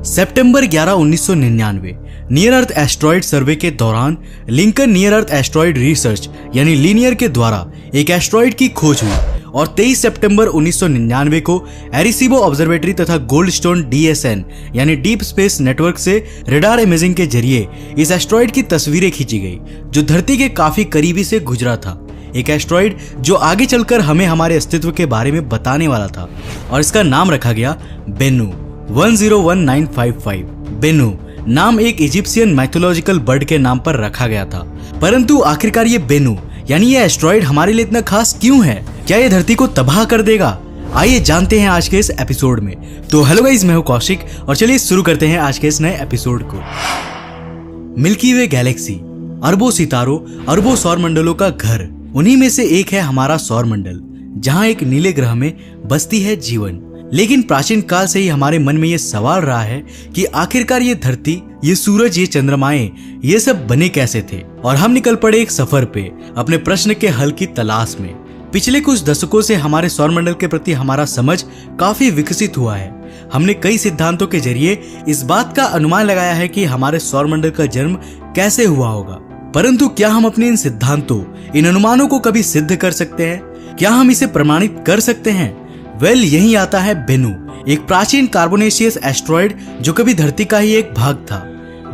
सितंबर 11, 1999 near अर्थ asteroid सर्वे के दौरान Lincoln near अर्थ asteroid research यानी लीनियर के द्वारा एक एस्ट्रॉइड की खोज हुई और 23 सितंबर 1999 को एरिसीबो ऑब्जर्वेटरी तथा गोल्डस्टोन DSN यानी डीप स्पेस नेटवर्क से रेडार इमेजिंग के जरिए इस एस्ट्रॉइड की तस्वीरें खींची गई जो धरती के काफी करीबी से गुजरा था। एक एस्ट्रॉइड जो आगे चलकर हमें हमारे अस्तित्व के बारे में बताने वाला था और इसका नाम रखा गया बेनू 101955। बेनू नाम एक इजिप्शियन माइथोलॉजिकल बर्ड के नाम पर रखा गया था, परंतु आखिरकार ये बेनू यानी ये एस्ट्रॉइड हमारे लिए इतना खास क्यों है? क्या ये धरती को तबाह कर देगा? आइए जानते हैं आज के इस एपिसोड में। तो हेलो गाइस, मैं हूं कौशिक और चलिए शुरू करते हैं आज के इस नए एपिसोड को। मिल्की वे गैलेक्सी अरबों सितारों, अरबों सौर मंडलों का घर, उन्हीं में से एक है हमारा सौर मंडल, जहां एक नीले ग्रह में बसती है जीवन। लेकिन प्राचीन काल से ही हमारे मन में ये सवाल रहा है कि आखिरकार ये धरती, ये सूरज, ये चंद्रमाएं, ये सब बने कैसे थे? और हम निकल पड़े एक सफर पे अपने प्रश्न के हल की तलाश में। पिछले कुछ दशकों से हमारे सौरमंडल के प्रति हमारा समझ काफी विकसित हुआ है। हमने कई सिद्धांतों के जरिए इस बात का अनुमान लगाया है कि हमारे सौरमंडल का जन्म कैसे हुआ होगा, परंतु क्या हम अपने इन सिद्धांतों, इन अनुमानों को कभी सिद्ध कर सकते हैं? क्या हम इसे प्रमाणित कर सकते हैं? यही आता है बेनू, एक प्राचीन कार्बोनेशियस एस्ट्रॉइड जो कभी धरती का ही एक भाग था।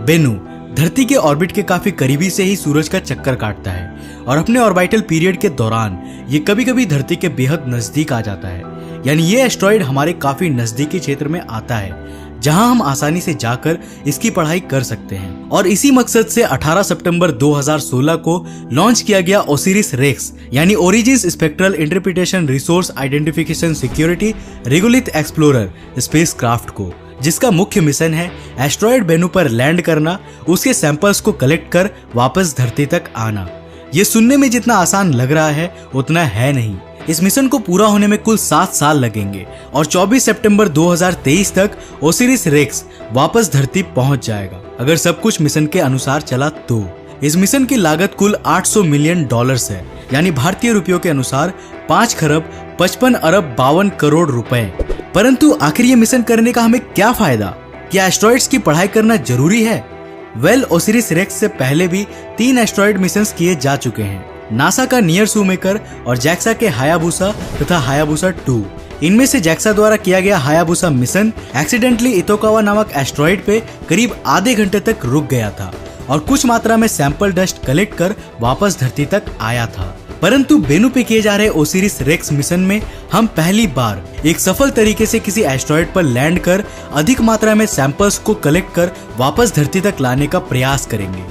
बेनू धरती के ऑर्बिट के काफी करीबी से ही सूरज का चक्कर काटता है और अपने ऑर्बिटल पीरियड के दौरान ये कभी कभी धरती के बेहद नजदीक आ जाता है। यानी ये एस्ट्रॉइड हमारे काफी नजदीकी क्षेत्र में आता है जहां हम आसानी से जाकर इसकी पढ़ाई कर सकते हैं। और इसी मकसद से 18 सितंबर 2016 को लॉन्च किया गया ओसिरिस रेक्स यानी origins spectral interpretation resource identification security regolith explorer spacecraft को, जिसका मुख्य मिशन है एस्ट्रॉइड बेनू पर लैंड करना, उसके सैंपल्स को कलेक्ट कर वापस धरती तक आना। ये सुनने में जितना आसान लग रहा है उतना है नहीं। इस मिशन को पूरा होने में कुल 7 साल लगेंगे और 24 सितंबर 2023 तक ओसिरिस रेक्स वापस धरती पहुंच जाएगा, अगर सब कुछ मिशन के अनुसार चला तो। इस मिशन की लागत कुल $800 मिलियन है, यानी भारतीय रुपयों के अनुसार 5 खरब 55 अरब 52 करोड़ रुपए। परंतु आखिर ये मिशन करने का हमें क्या फायदा? क्या एस्ट्रॉइड्स की पढ़ाई करना जरूरी है? ओसिरिस रेक्स से पहले भी 3 एस्ट्रॉइड मिशंस किए जा चुके हैं, नासा का नियर शूमेकर और जैक्सा के हायाबुसा तथा हायाबुसा 2। इनमें से जैक्सा द्वारा किया गया हायाबुसा मिशन एक्सीडेंटली इतोकावा नामक एस्ट्रॉइड पे करीब आधे घंटे तक रुक गया था और कुछ मात्रा में सैंपल डस्ट कलेक्ट कर वापस धरती तक आया था। परंतु बेनू पे किए जा रहे ओसिरिस रेक्स मिशन में हम पहली बार एक सफल तरीके से किसी एस्ट्रॉइड पर लैंड कर अधिक मात्रा में सैंपल्स को कलेक्ट कर वापस धरती तक लाने का प्रयास करेंगे।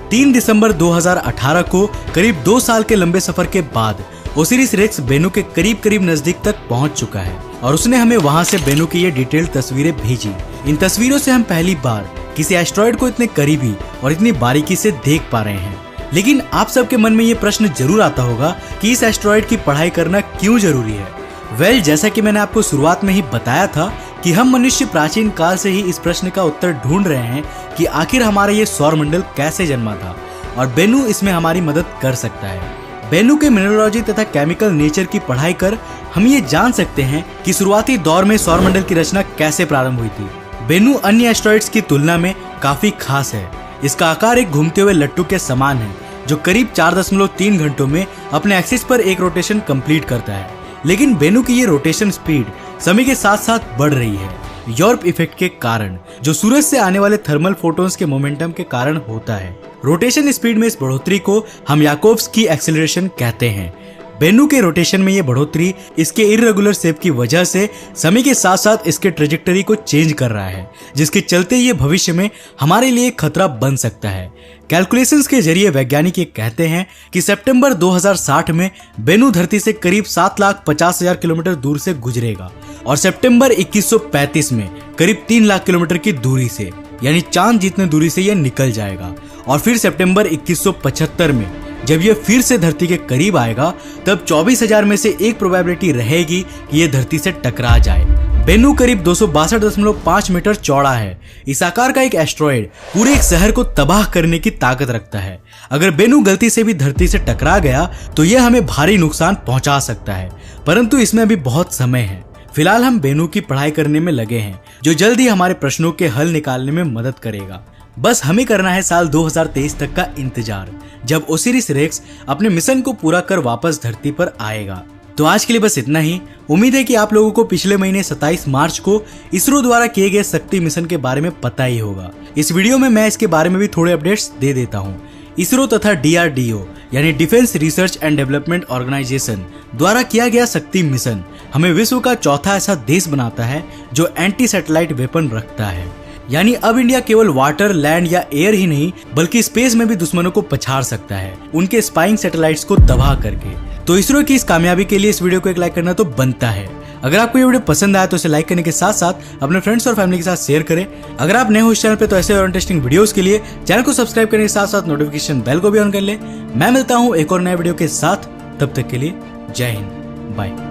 3 दिसंबर 2018 को करीब 2 साल के लंबे सफर के बाद ओसिरिस रेक्स बेनू के करीब करीब नजदीक तक पहुंच चुका है और उसने हमें वहां से बेनू की ये डिटेल्ड तस्वीरें भेजी। इन तस्वीरों से हम पहली बार किसी एस्ट्रॉइड को इतने करीबी और इतनी बारीकी से देख पा रहे हैं। लेकिन आप सबके मन में ये प्रश्न जरूर आता होगा कि इस एस्ट्रॉइड की पढ़ाई करना क्यों जरूरी है? जैसा कि मैंने आपको शुरुआत में ही बताया था कि हम मनुष्य प्राचीन काल से ही इस प्रश्न का उत्तर ढूंढ रहे हैं कि आखिर हमारा ये सौर मंडल कैसे जन्मा था, और बेनू इसमें हमारी मदद कर सकता है। बेनू के मिनरोलॉजी तथा केमिकल नेचर की पढ़ाई कर हम ये जान सकते हैं कि शुरुआती दौर में सौर मंडल की रचना कैसे प्रारंभ हुई थी। बेनू अन्य एस्ट्रॉइड्स की तुलना में काफी खास है। इसका आकार एक घूमते हुए लट्टू के समान है जो करीब 4.3 घंटों में अपने एक्सिस पर एक रोटेशन कंप्लीट करता है। लेकिन बेनू की ये रोटेशन स्पीड समय के साथ साथ बढ़ रही है यॉर्प इफेक्ट के कारण, जो सूरज से आने वाले थर्मल फोटोन्स के मोमेंटम के कारण होता है। रोटेशन स्पीड में इस बढ़ोतरी को हम याकोब्स एक्सेलरेशन कहते हैं। बेनू के रोटेशन में ये बढ़ोतरी इसके इर्रेगुलर शेप की वजह से समय के साथ साथ इसके ट्रेजेक्टरी को चेंज कर रहा है, जिसके चलते ये भविष्य में हमारे लिए खतरा बन सकता है। कैलकुलेशंस के जरिए वैज्ञानिक ये कहते हैं कि सितंबर 2060 में बेनू धरती से करीब 7,50,000 किलोमीटर दूर से गुजरेगा और सितंबर 2135 में करीब 3 लाख किलोमीटर की दूरी से, यानी चांद जितने दूरी से यह निकल जाएगा। और फिर सितंबर 2175 में जब यह फिर से धरती के करीब आएगा तब 24,000 में से एक प्रोबेबिलिटी रहेगी कि यह धरती से टकरा जाए। बेनू करीब 262.5 मीटर चौड़ा है। इस आकार का एक एस्ट्रॉइड पूरे एक शहर को तबाह करने की ताकत रखता है। अगर बेनू गलती से भी धरती से टकरा गया तो यह हमें भारी नुकसान पहुंचा सकता है, परंतु इसमें अभी बहुत समय है। फिलहाल हम बेनू की पढ़ाई करने में लगे हैं, जो जल्द ही हमारे प्रश्नों के हल निकालने में मदद करेगा। बस हमें करना है साल 2023 तक का इंतजार, जब ओसिरिस रेक्स अपने मिशन को पूरा कर वापस धरती पर आएगा। तो आज के लिए बस इतना ही। उम्मीद है कि आप लोगों को पिछले महीने 27 मार्च को इसरो द्वारा किए गए शक्ति मिशन के बारे में पता ही होगा। इस वीडियो में मैं इसके बारे में भी थोड़े अपडेट्स दे देता हूँ। इसरो तथा DRDO यानी defence research and development organisation द्वारा किया गया शक्ति मिशन हमें विश्व का चौथा ऐसा देश बनाता है जो एंटी सैटेलाइट वेपन रखता है। यानी अब इंडिया केवल वाटर, लैंड या एयर ही नहीं बल्कि स्पेस में भी दुश्मनों को पछाड़ सकता है, उनके स्पाइंग सैटेलाइट्स को तबाह करके। तो इसरो की इस कामयाबी के लिए इस वीडियो को एक लाइक करना तो बनता है। अगर आपको ये वीडियो पसंद आया तो इसे लाइक करने के साथ साथ अपने फ्रेंड्स और फैमिली के साथ शेयर करें। अगर आप नए हो इस चैनल पे तो ऐसे और इंटरेस्टिंग वीडियोस के लिए चैनल को सब्सक्राइब करने के साथ साथ नोटिफिकेशन बेल को भी ऑन कर ले। मैं मिलता हूँ एक और नए वीडियो के साथ, तब तक के लिए जय हिंद, बाय।